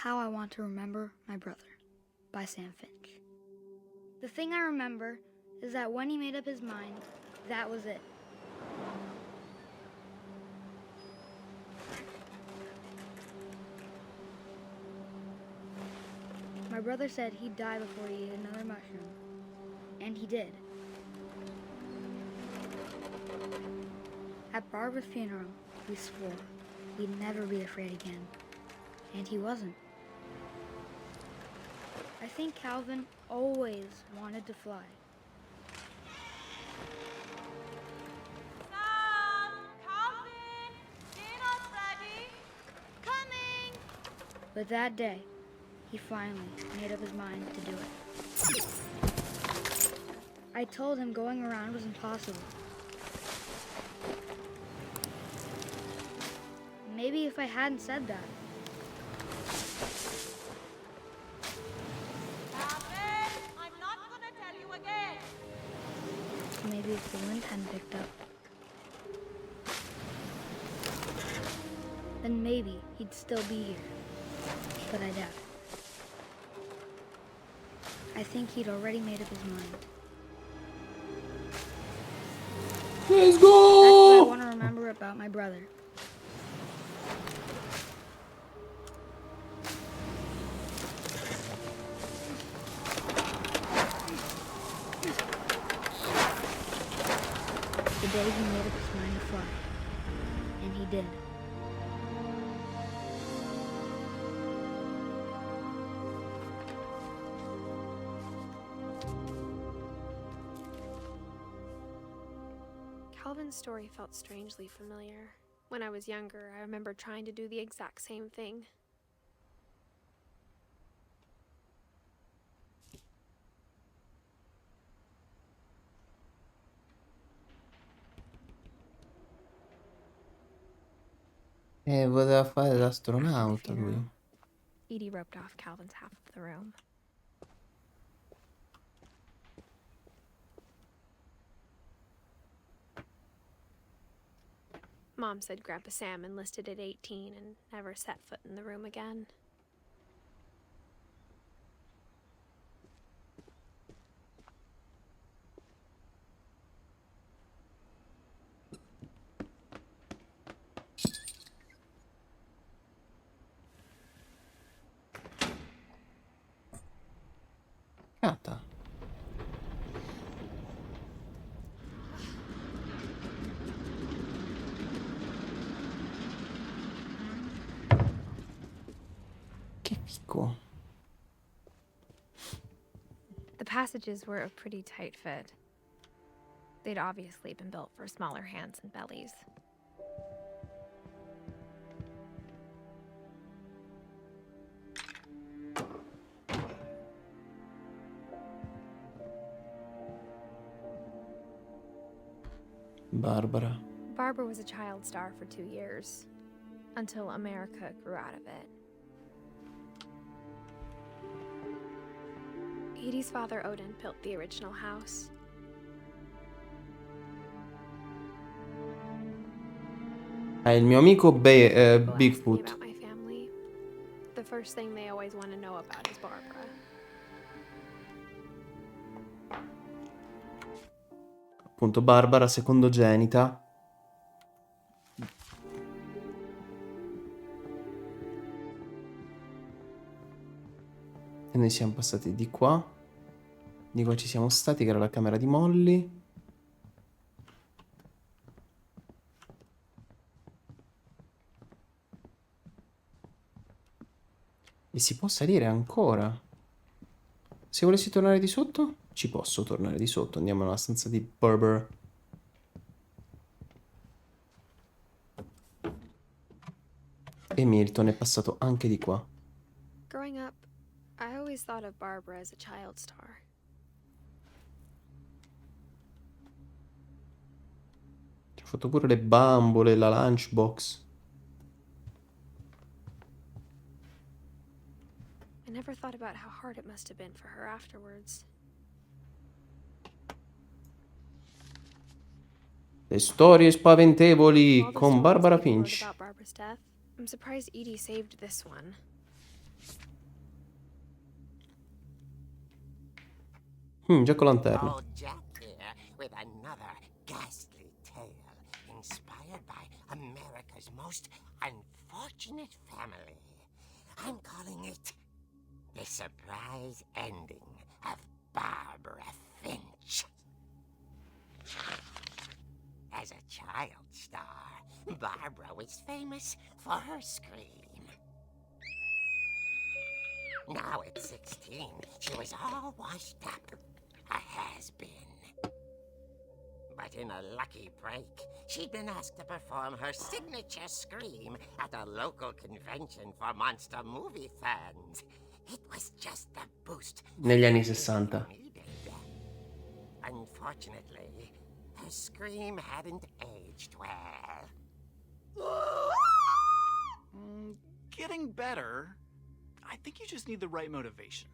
How I Want to Remember My Brother by Sam Finch. The thing I remember is that when he made up his mind, that was it. My brother said he'd die before he ate another mushroom, and he did. At Barbara's funeral, we swore we'd never be afraid again, and he wasn't. I think Calvin always wanted to fly. Sam! Calvin! Dinner's ready! Coming! But that day, he finally made up his mind to do it. I told him going around was impossible. Maybe if I hadn't said that. Calvin! I'm not gonna tell you again! Maybe if the wind hadn't picked up. Then maybe he'd still be here. But I doubt it. I think he'd already made up his mind. Let's That's what I go! want to remember about my brother. The day he made up his mind to fly. And he did. Calvin's story felt strangely familiar. When I was younger, I remember trying to do the exact same thing. Voleva fare At the l'astronauta lui. funeral, Edie roped off Calvin's half of the room. Mom said Grandpa Sam enlisted at 18 and never set foot in the room again. Cata. Che fico. The passages were a pretty tight fit. They'd obviously been built for smaller hands and bellies. Barbara. Barbara was a child star for 2 years, until America grew out of it. Edie's father, Odin, built the original house. Il mio amico People ask me Bigfoot. about my family. The first thing they always want to know about is Barbara. Appunto, Barbara, secondogenita. E noi siamo passati di qua. Di qua ci siamo stati, che era la camera di Molly. E si può salire ancora. Se volessi tornare di sotto, ci posso tornare di sotto. Andiamo nella stanza di Barbara. E Milton è passato anche di qua. Growing up, I always thought of Barbara as a child star. Ci ho fatto pure le bambole, la lunchbox. I never thought about how hard it must have been for her afterwards. Le storie spaventevoli All the con stories Barbara people wrote Finch. about Barbara's death, I'm surprised Edie saved this one. Giacolanterna. Old Jack here with another ghastly tale inspired by America's most unfortunate family. I'm calling it The Surprise Ending of Barbara Finch. As a child star, Barbara was famous for her scream. Now at 16, she was all washed up, a has-been. But in a lucky break, she'd been asked to perform her signature scream at a local convention for monster movie fans. It was just the boost Negli anni she 60. needed. Unfortunately, her scream hadn't aged well. Getting better. I think you just need the right motivation.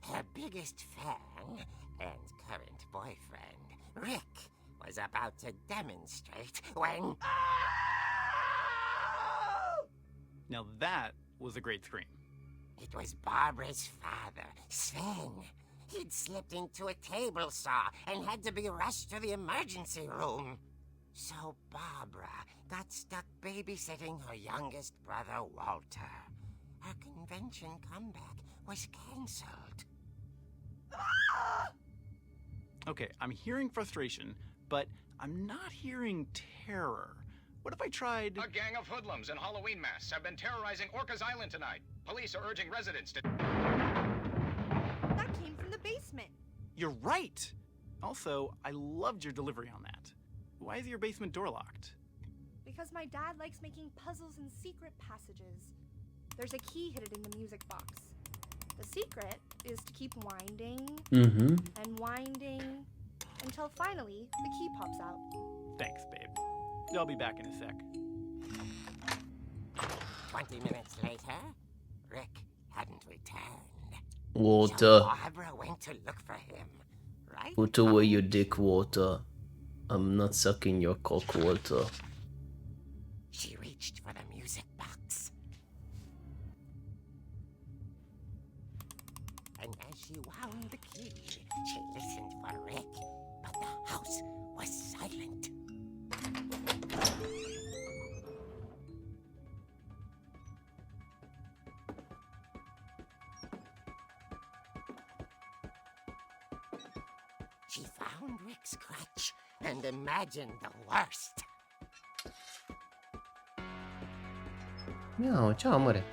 Her biggest fan and current boyfriend, Rick, was about to demonstrate when... Now that was a great scream. It was Barbara's father, Sven. He'd slipped into a table saw and had to be rushed to the emergency room. So Barbara got stuck babysitting her youngest brother, Walter. Her convention comeback was cancelled. Okay, I'm hearing frustration, but I'm not hearing terror. What if I tried... A gang of hoodlums in Halloween masks have been terrorizing Orcas Island tonight. Police are urging residents to... That came from the basement. You're right! Also, I loved your delivery on that. Why is your basement door locked? Because my dad likes making puzzles and secret passages. There's a key hidden in the music box. The secret is to keep winding and winding until finally the key pops out. Thanks, babe. I'll be back in a sec. 20 minutes later, Rick hadn't returned. Walter. So Barbara went to look for him, right? Put away your dick, Walter. I'm not sucking your cock, Walter. She reached for the music box. And as she wound the key, she listened for Rick, but the house was silent. She found Rick's crutch and imagined the worst. Miau, ciao amore.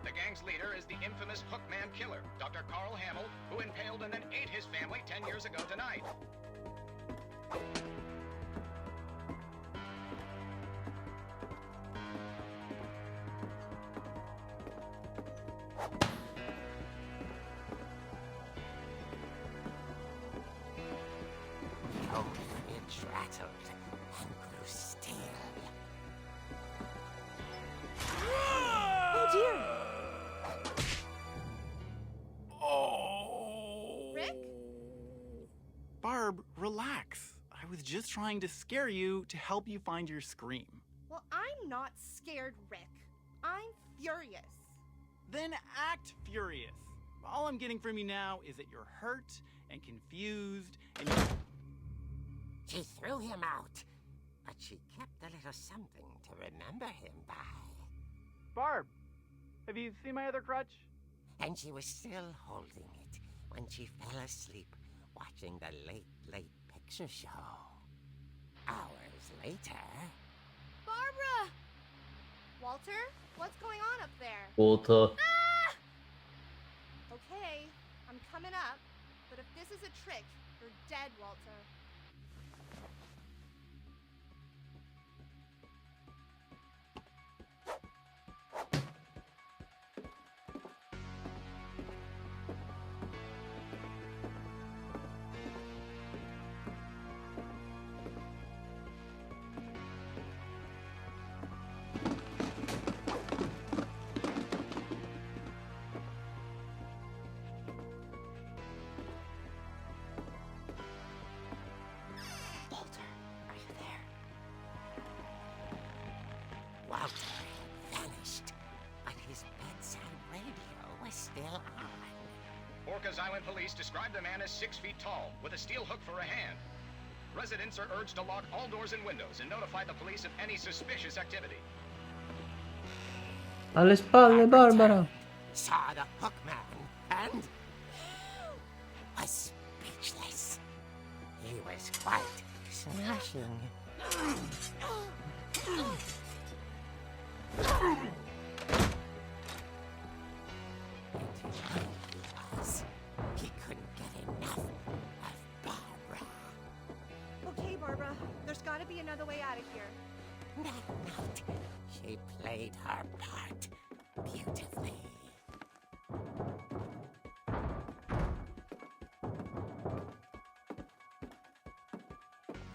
The gang's leader is the infamous Hookman killer, Dr. Carl Hamill, who impaled and then ate his family 10 years ago tonight. The old fridge rattled and grew still. Oh dear! Rick? Barb, relax. I was just trying to scare you to help you find your scream. Well, I'm not scared, Rick. I'm furious. Then act furious. All I'm getting from you now is that you're hurt and confused and you're... She threw him out, but she kept a little something to remember him by. Barb, have you seen my other crutch? And she was still holding it when she fell asleep watching the late picture show. Hours later... Barbara! Walter, what's going on up there? Walter. Ah! Okay, I'm coming up, but if this is a trick, you're dead, Walter. Island police describe the man as 6 feet tall, with a steel hook for a hand. Residents are urged to lock all doors and windows and notify the police of any suspicious activity. Alle spalle, Barbara. Saw the hook man and was speechless. He was quite smashing. He couldn't get enough of Barbara. Okay, Barbara, there's gotta be another way out of here. That night, she played her part beautifully.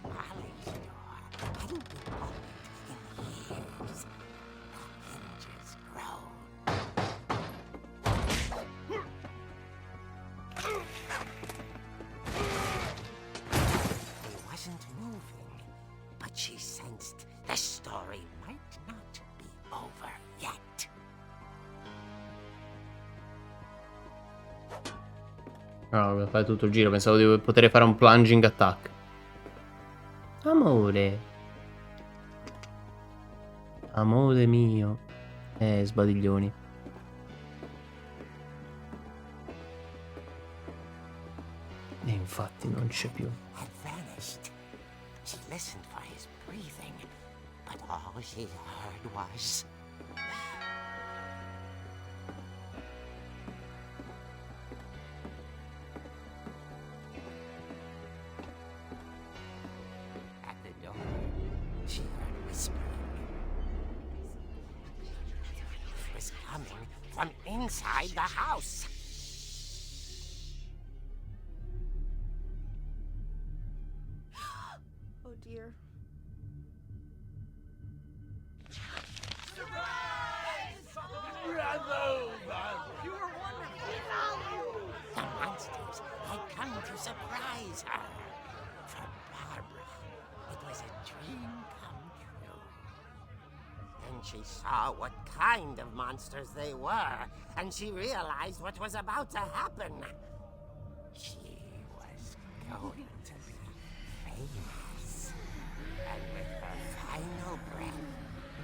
Molly's door hadn't been opened in years. The hinges groaned. He wasn't moving, but she sensed the story might not be over yet. No, devo fare tutto il giro. Pensavo di poter fare un plunging attack. Amore. Amore mio. Sbadiglioni. E infatti non c'è più. Had vanished. She listened for his breathing, but all she heard was... At the door, she heard whispering. It was coming from inside the house. Oh dear. The monsters had come to surprise her. For Barbara, it was a dream come true. Then she saw what kind of monsters they were, and she realized what was about to happen. She was going to be famous. And with her final breath,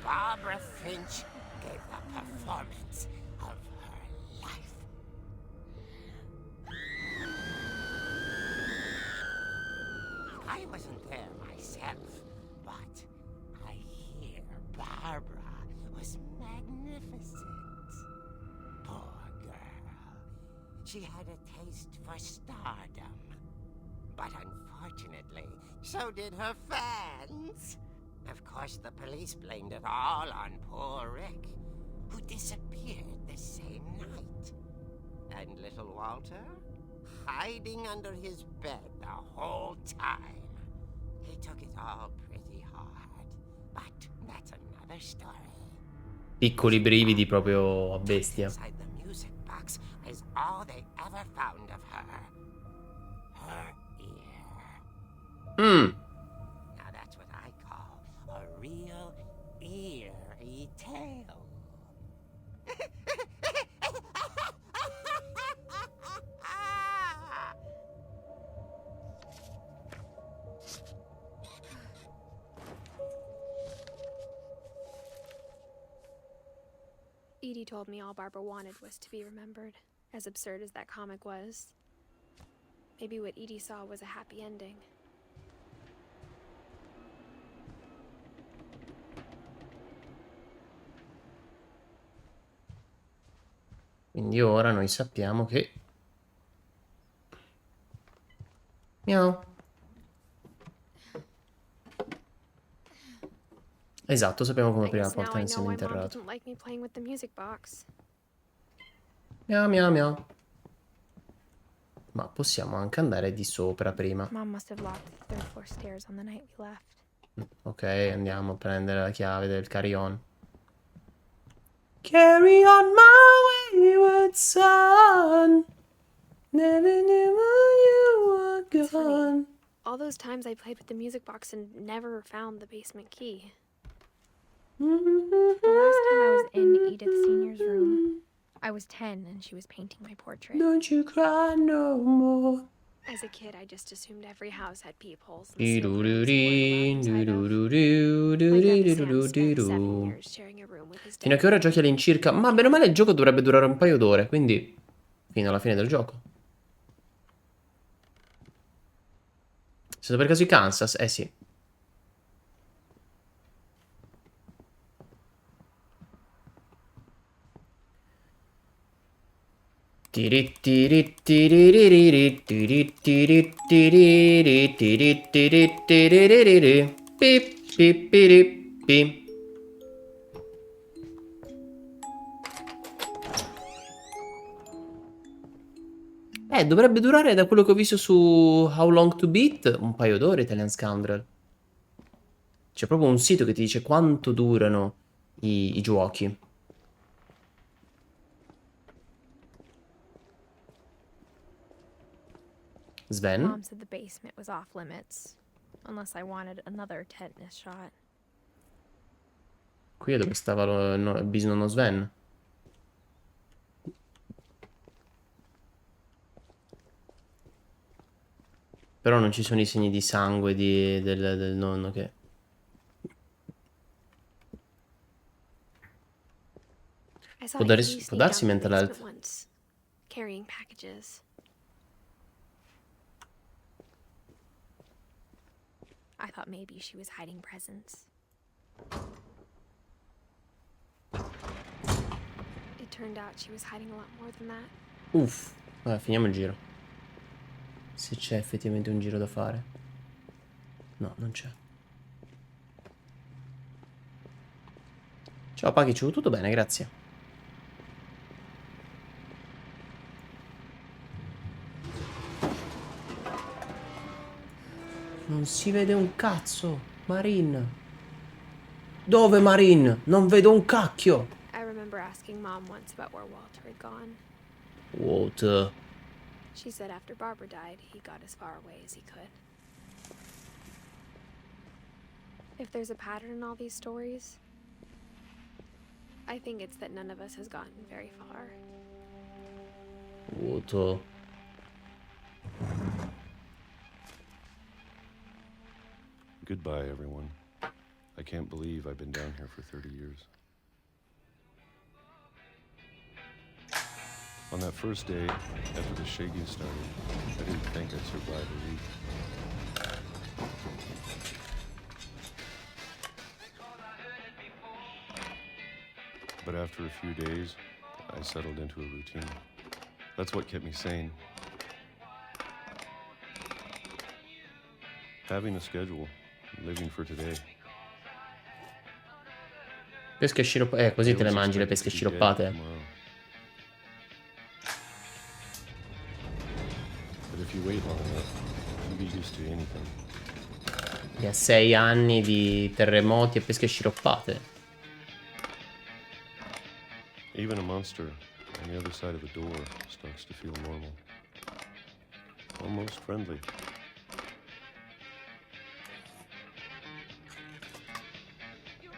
Barbara Finch gave the performance of her life. I wasn't there myself, but I hear Barbara was magnificent. Poor girl. She had a taste for stardom. But unfortunately, so did her fans. Of course, the police blamed it all on poor Rick, who disappeared the same night. And little Walter? Hiding under his bed the whole time. He took it all pretty hard, but that's another story. Piccoli brividi proprio a bestia. Inside the music box is all they ever found of her. Her ear. Now that's what I call a real eerie tale. Edie told me all Barbara wanted was to be remembered, as absurd as that comic was. Maybe what Edie saw was a happy ending. Quindi ora noi sappiamo che... Miau. Esatto, sappiamo come I aprire la guess now porta I nel know why Mom seminterrato. doesn't like me playing with the music box. Miau miau miau. Ma possiamo anche andare di sopra prima. Mom must have locked the third floor stairs on the night we left. Ok, andiamo a prendere la chiave del carry-on. Carry on my wayward son. Never knew you were It's funny. gone. All those times I played with the music box and never found the basement key. The The last time I was in Edith Senior's room, I was 10 and she was painting my portrait. Don't you cry no more. As a kid, I just assumed every house had peepholes and sealed rooms they weren't allowed inside of. My nephew Sam spent 7 years sharing a room with his Fino a dad. che ora giochi all'incirca? Ma bene o male il gioco dovrebbe durare un paio d'ore, quindi fino alla fine del gioco. Siete per caso i Kansas? Eh sì. Pip, pip, pirip, pi. Dovrebbe durare, da quello che ho visto su How Long to Beat, un paio d'ore Italian Scoundrel. C'è proprio un sito che ti dice quanto durano i giochi. Sven? Mom said the basement was off limits, unless I wanted another tetanus shot. Qui è dove stava il bisnonno Sven. Però non ci sono i segni di sangue del nonno che... I saw Può Edie darsi sneak down to the mental basement health. once, carrying packages. I thought maybe she was hiding presents. It turned out she was hiding a lot more than that. Uff. Vabbè, finiamo il giro. Se c'è effettivamente un giro da fare. No, non c'è. Ciao Pachichu, tutto bene, grazie. Non si vede un cazzo. Marin. Dove Marin? Non vedo un cacchio. I remember asking Mom once about where Walter had gone. Walter. She said after Barbara died, he got as far away as he could. If there's a pattern in all these stories, I think it's that none of us has gotten very far. Walter. Goodbye, everyone. I can't believe I've been down here for 30 years. On that first day, after the shaking started, I didn't think I'd survive a week. But after a few days, I settled into a routine. That's what kept me sane. Having a schedule, living for today. Pesche sciroppate. Così te le mangi le pesche sciroppate. But if you wait long enough, you get used to anything. E a 6 anni di terremoti e pesche sciroppate. Even a monster on the other side of the door starts to feel normal. Almost friendly.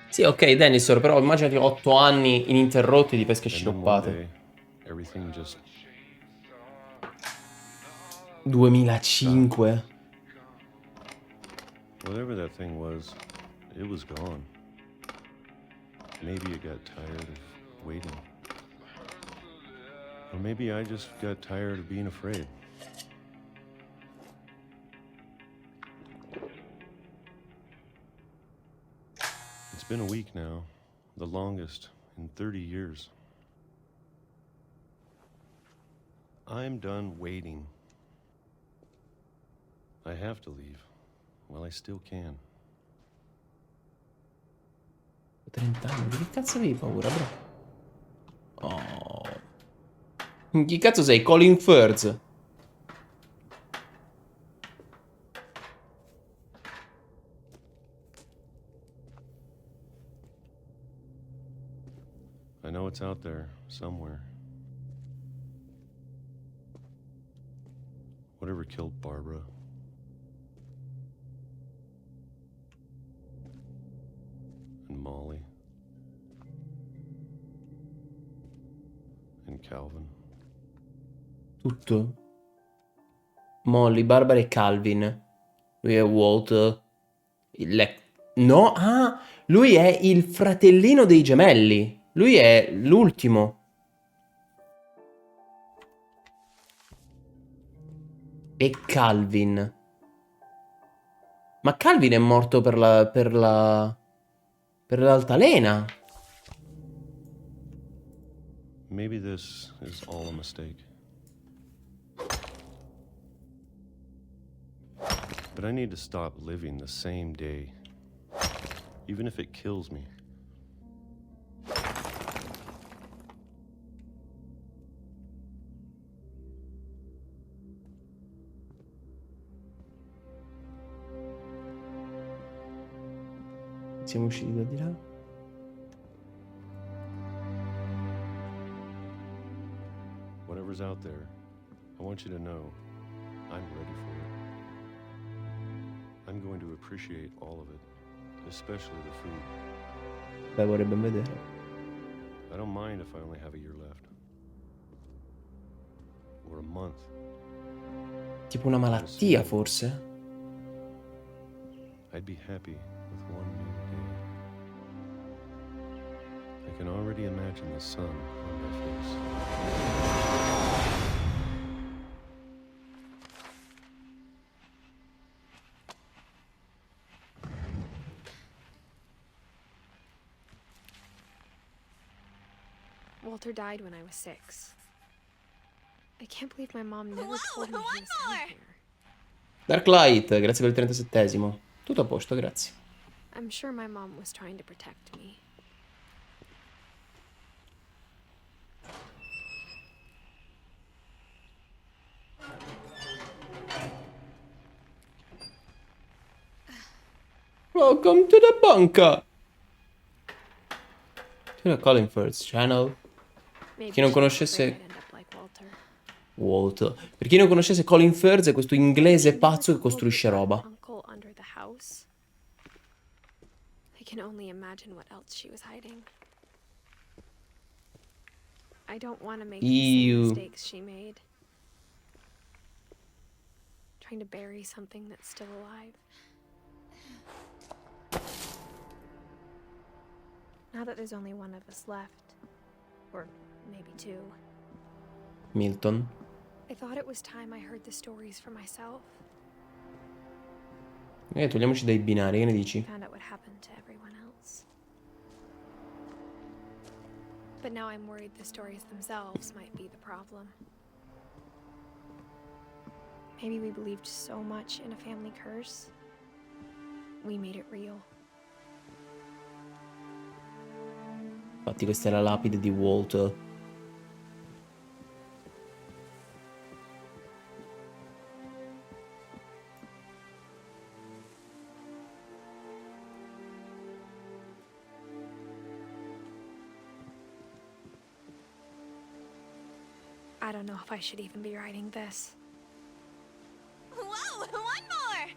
Sì, ok, Dinosaur, però immaginati 8 anni ininterrotti di pesche And then one sciroppate. day, everything just 2005. whatever that thing was gone. Maybe it got tired of waiting. Or maybe I just got tired of being afraid. It's been a week now, the longest in 30 years. I'm done waiting. I have to leave while I still can. 30 anni, di che cazzo avevi paura, bro? Oh. Chi cazzo sei? Colin Firth? I know it's out there somewhere. Whatever killed Barbara. And Molly. And Calvin. Tutto. Molly, Barbara e Calvin. Lui è Walt. No, ah, lui è il fratellino dei gemelli. Lui è l'ultimo. E Calvin. Ma Calvin è morto per l'altalena. Maybe this is all a mistake. But I need to stop living the same day, even if it kills me. Siamo usciti da di là. Whatever's out there, I want you to know I'm ready for it. I'm going to appreciate all of it, especially the food. Beh, vorrei ben vedere. I don't mind if I only have a year left. Or a month. Tipo una malattia, forse? I'd be happy with one new day. I can already imagine the sun on my face. Walter died when I was 6. I can't believe my mom never told me he was down here. Darklight, grazie per il 37esimo. Tutto a posto, grazie. I'm sure my mom was trying to protect me. Welcome to the bunker. Colin First Channel. Maybe Chi non she was conoscesse afraid I'd end up like Walter. Walt. Per chi non conoscesse Colin Firth è questo inglese She pazzo che never told costruisce me about roba. an uncle under the house. I can only imagine what else she was hiding. I don't want to make the same Ew. mistakes she made. Trying to bury something that's still alive. Now that there's only one of us left, or maybe 2, Milton. I thought it was time I heard the stories for myself. Togliamoci dai binari, che ne dici? Found out what happened to everyone else. But now I'm worried the stories themselves might be the problem. Maybe we believed so much in a family curse, we made it real. Infatti questa è la lapide di Walt. I don't know if I should even be writing this. Whoa, one more!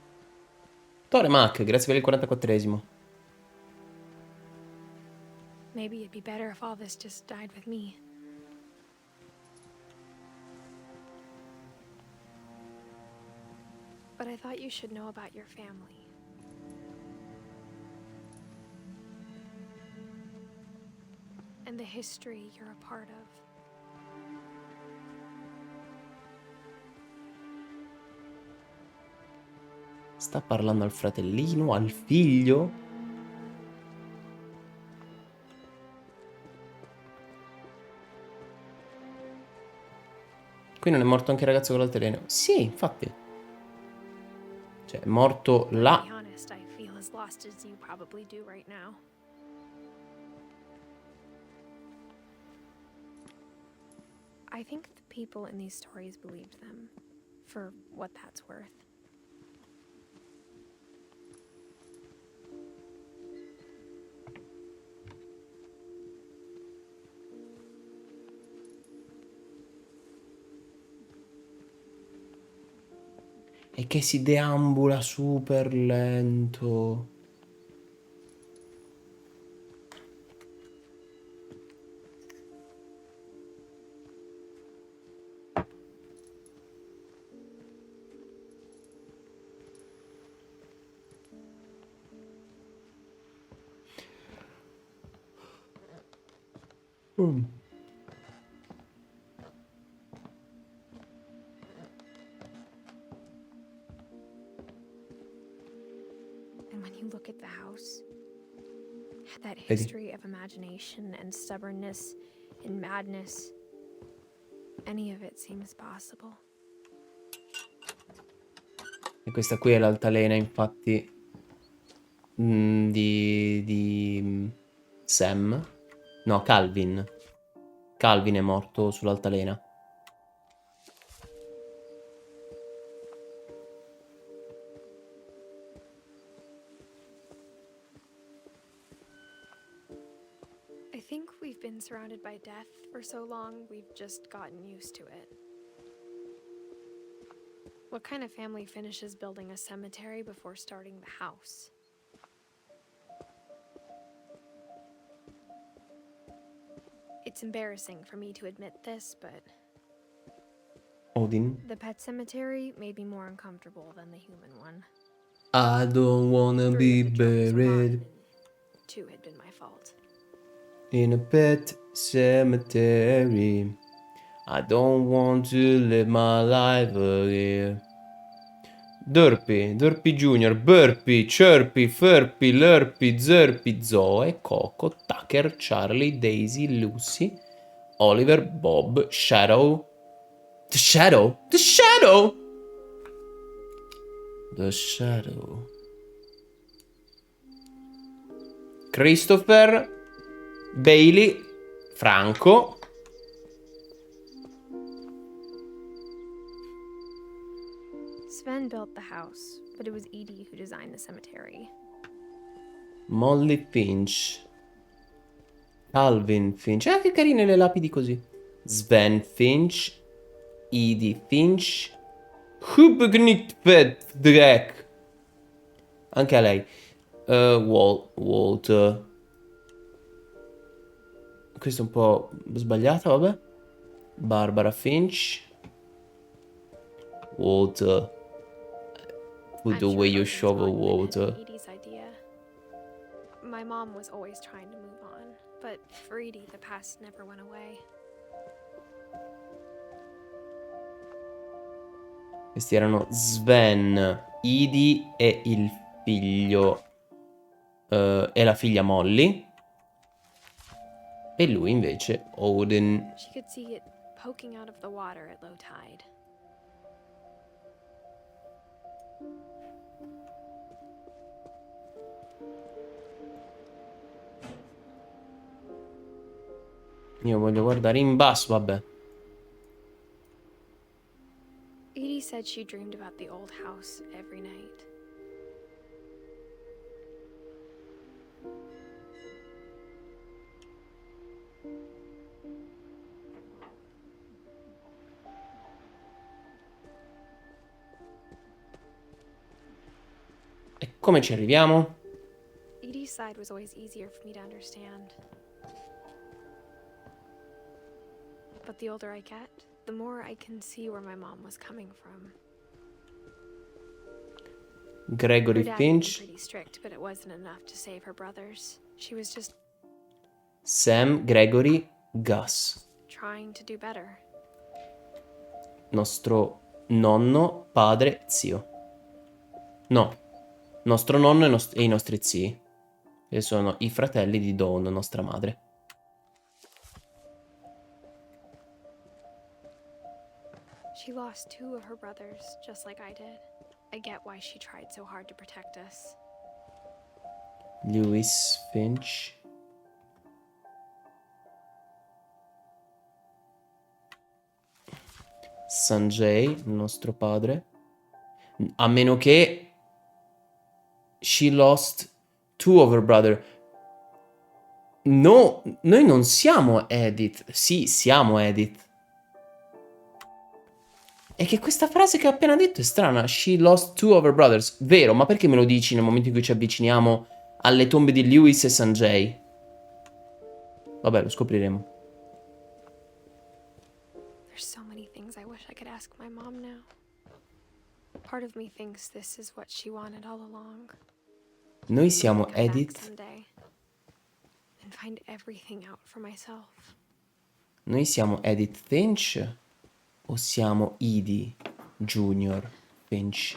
Tore Mac, grazie per il 44esimo. Maybe it'd be better if all this just died with me. But I thought you should know about your family. And the history you're a part of. Sta parlando al fratellino, al figlio? Qui non è morto anche il ragazzo con l'altalena? Sì, infatti. Cioè, è morto To là. be honest, I feel as lost as you probably do right now. I think the people in these stories believed them, for what that's worth. E che si deambula super lento. Mm. And when you look at the house, that Vedi? history of imagination and stubbornness and madness, any of it seems possible. E questa qui è l'altalena, infatti, di Sam. No, Calvin. Calvin è morto sull'altalena. I think we've been surrounded by death for so long, we've just gotten used to it. What kind of family finishes building a cemetery before starting the house? It's embarrassing for me to admit this, but Odin. the pet cemetery made me more uncomfortable than the human one. I don't wanna 3 be of the drums were mine, buried and 2 had been my fault. in a pet cemetery. I don't want to live my life here. Derpy, Derpy Junior, Burpy, Chirpy, Furpy, Lurpy, Zerpy, Zoe, Coco, Tucker, Charlie, Daisy, Lucy, Oliver, Bob, Shadow. The Shadow? The Shadow! The Shadow. Christopher, Bailey, Franco. Sven built the house, but it was Edie who designed the cemetery. Molly Finch. Calvin Finch. Ah, che carine le lapidi così. Sven Finch. Edie Finch. Hubgnitpet Drek. Anche a lei. Walter. Questa è un po' sbagliata, vabbè. Barbara Finch. Walter. With the I'm sure way you Odin's shovel monument had water. been Edie's idea. My mom was always trying to move on, but for Edie, the past never went away. Questi erano Sven, Edie e il figlio e la figlia Molly. E lui invece Odin. She could see it poking out of the water at low tide. Io voglio guardare in basso, vabbè. Edie said she dreamed about the old house every night. E come ci arriviamo? Edie's side was always easier for me to understand. But the older I get, the more I can see where my mom was coming from. Gregory Her dad had been Finch. pretty strict, but it wasn't enough to save her brothers. She was just Sam, Gregory, Gus. trying to do better. Nostro nonno, padre, zio. No. Nostro nonno e i nostri zii. E sono i fratelli di Dawn, nostra madre. She lost 2 of her brothers, just like I did. I get why she tried so hard to protect us. Lewis Finch. Sanjay, il nostro padre. A meno che she lost 2 of her brother. No, noi non siamo Edith. Sì, siamo Edith. È che questa frase che ho appena detto è strana. She lost 2 of her brothers. Vero, ma perché me lo dici nel momento in cui ci avviciniamo alle tombe di Lewis e Sanjay? Vabbè, lo scopriremo. There's so many things I wish I could ask my mom now. Part of me thinks this is what she wanted all along. Noi siamo Come back Edith. someday and find everything out for myself. Noi siamo Edith Finch o siamo Edie Junior Finch?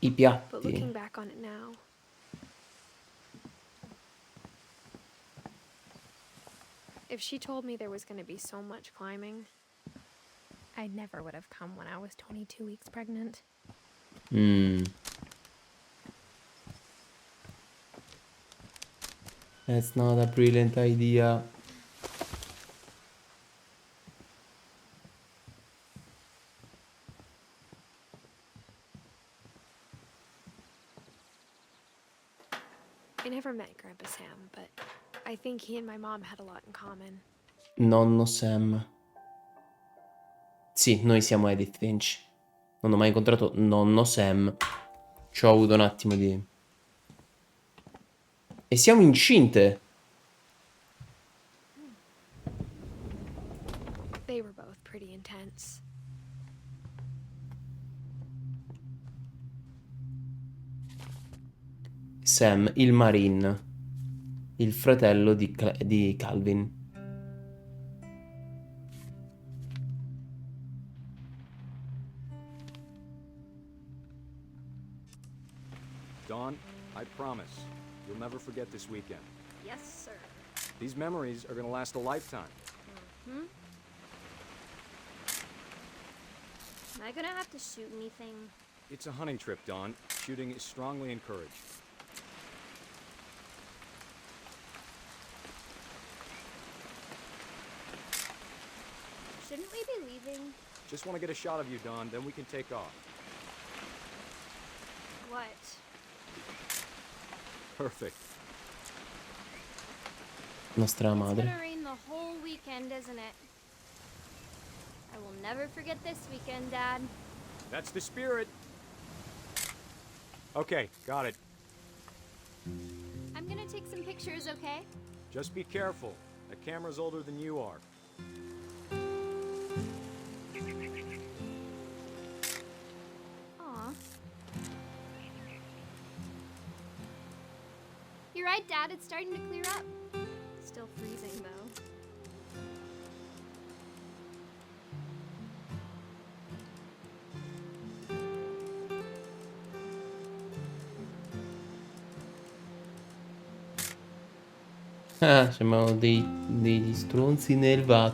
I But piatti. looking back on it now, if she told me there was going to be so much climbing, I never would have come when I was 22 weeks pregnant. That's not a brilliant idea. I never met Grandpa Sam, but I think he and my mom had a lot in common. Nonno Sam. Sì, noi siamo Edith Finch. Non ho mai incontrato nonno Sam. Ci ho avuto un attimo di... E siamo incinte. They were both pretty intense. Sam, il Marine. Il fratello di Calvin. Dawn, I promise, you'll never forget this weekend. Yes, sir. These memories are gonna last a lifetime. Am I gonna have to shoot anything? It's a hunting trip, Dawn. Shooting is strongly encouraged. Shouldn't we be leaving? Just want to get a shot of you, Dawn, then we can take off. What? Perfect. Nostra It's madre. gonna rain the whole weekend, isn't it? I will never forget this weekend, Dad. That's the spirit. Okay, got it. I'm gonna take some pictures, okay? Just be careful. That camera's older than you are. Aw. You're right, Dad. It's starting to clear up. Still freezing, though. Ah, sembrano degli stronzi nel vat.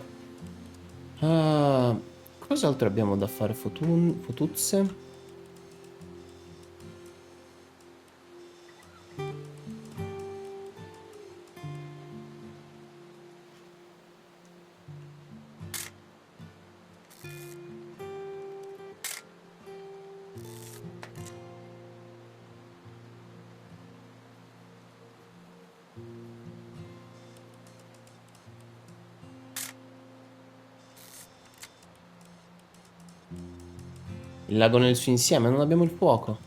Ah, cos'altro abbiamo da fare? Fotuzze? Il lago nel suo insieme, non abbiamo il fuoco.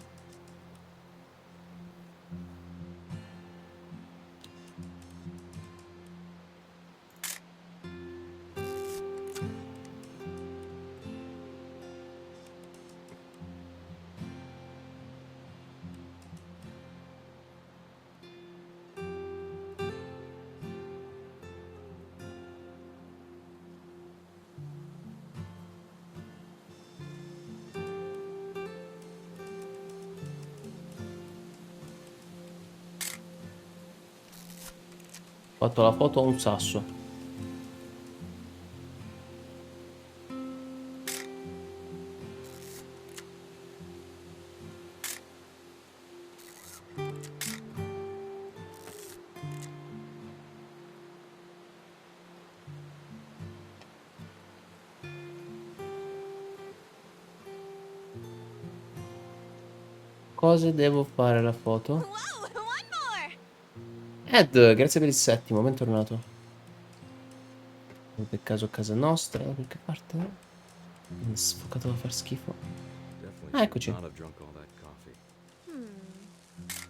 Ho fatto la foto a un sasso. Cosa devo fare la foto? Whoa, one more! Ed, grazie per il settimo, bentornato. Per caso casa nostra, da qualche parte? Mi è sfocato da far schifo. Definitely Ah, eccoci. should not have drunk all that coffee.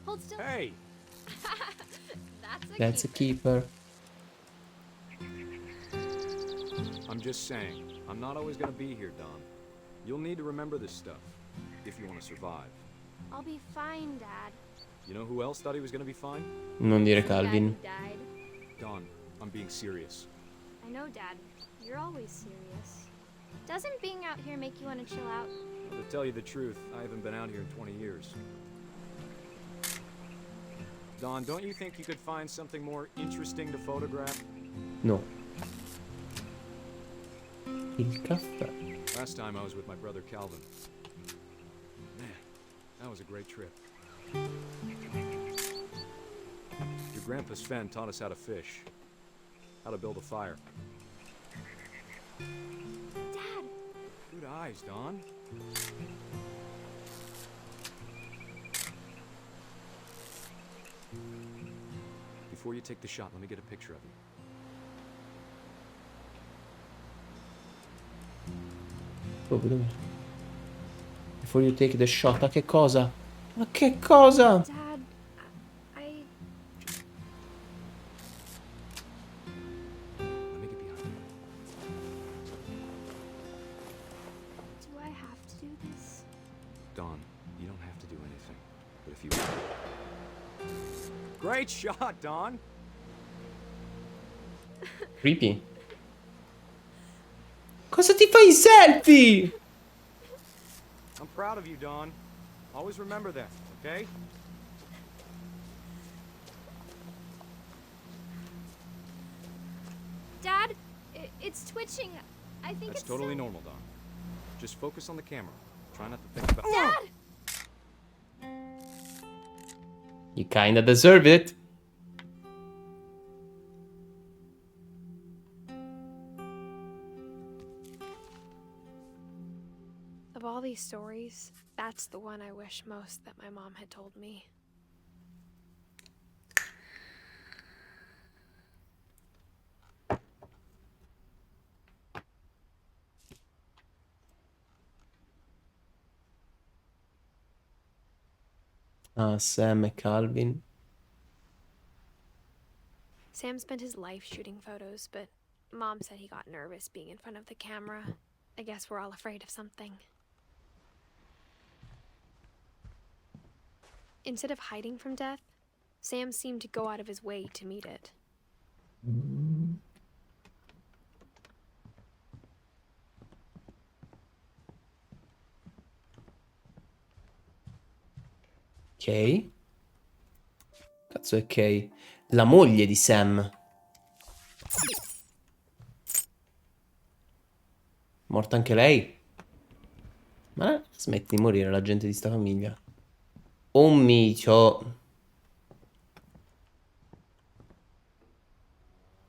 Hold still. Hey! That's That's a a keeper. I'm just saying, I'm not always gonna be here, Don. You'll need to remember this stuff. if you want to survive. I'll be fine, Dad. You know who else thought he was gonna be fine? Non dire Dad Calvin. who died. Dawn, I'm being serious. I know, Dad. You're always serious. Doesn't being out here make you want to chill out? Well, to tell you the truth, I haven't been out here in 20 years. Dawn, don't you think you could find something more interesting to photograph? No. Il caffè. Last time I was with my brother Calvin. Man, that was a great trip. Your grandpa Sven taught us how to fish, how to build a fire. Dad! Good eyes, Dawn. Before you take the shot, let me get a picture of you. Oh, dove? Before you take the shot. Ma che cosa? Ma che cosa? Dad, I... Let me get behind you. Do I have to do this? Dawn, you don't have to do anything. But if you... Great shot, Dawn! Creepy. Cosa ti fai i selfie? I'm proud of you, Dawn. Always remember that, okay? Dad, it's twitching. I think That's it's totally still... normal, Dawn. Just focus on the camera. Try not to think about... Dad! You kinda deserve it. Of all these stories, that's the one I wish most that my mom had told me. Ah, Sam e Calvin. Sam spent his life shooting photos, but Mom said he got nervous being in front of the camera. I guess we're all afraid of something. Instead of hiding from death, Sam seemed to go out of his way to meet it. Ok. Cazzo è Kay? La moglie di Sam. Morta anche lei? Ma smetti di morire la gente di sta famiglia. Un micio.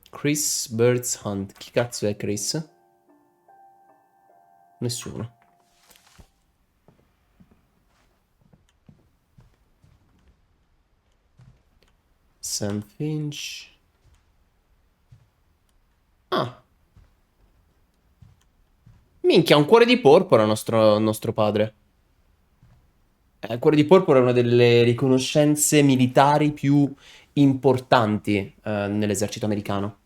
Chris Birds Hunt. Chi cazzo è Chris? Nessuno. Sam Finch. Ah. Minchia, un cuore di porpora nostro padre. Il cuore di porpora è una delle riconoscenze militari più importanti nell'esercito americano.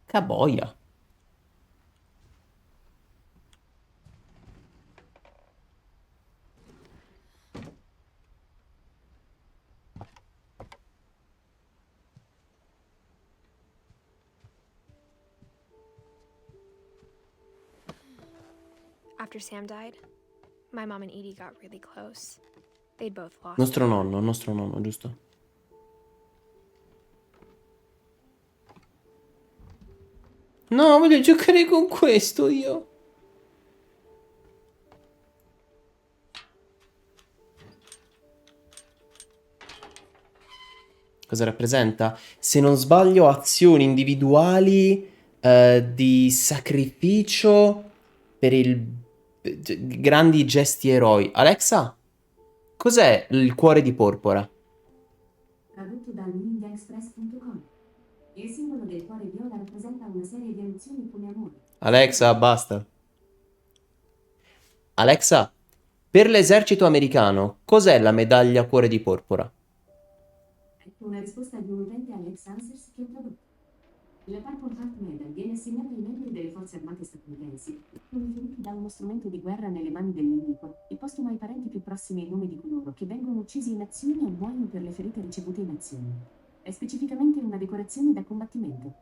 Caboia. After Sam died, my mom and Edie got really close. They'd both lost. Nostro nonno, giusto? No, voglio giocare con questo io. Cosa rappresenta? Se non sbaglio, azioni individuali di sacrificio per il grandi gesti eroi. Alexa, cos'è il cuore di porpora? Tradotto dal ninjaexpress.com. Il simbolo del cuore viola rappresenta una serie di emozioni come amore. Alexa, basta. Alexa, per l'esercito americano, cos'è la medaglia cuore di porpora? Ecco una risposta di un utente Alex Answers che ho tradotto. La Purple Heart Medal viene assegnata ai membri delle forze armate statunitensi, come feriti da uno strumento di guerra nelle mani del nemico, e postumo ai parenti più prossimi il nome di coloro che vengono uccisi in azione o muoiono per le ferite ricevute in azione. È specificamente una decorazione da combattimento.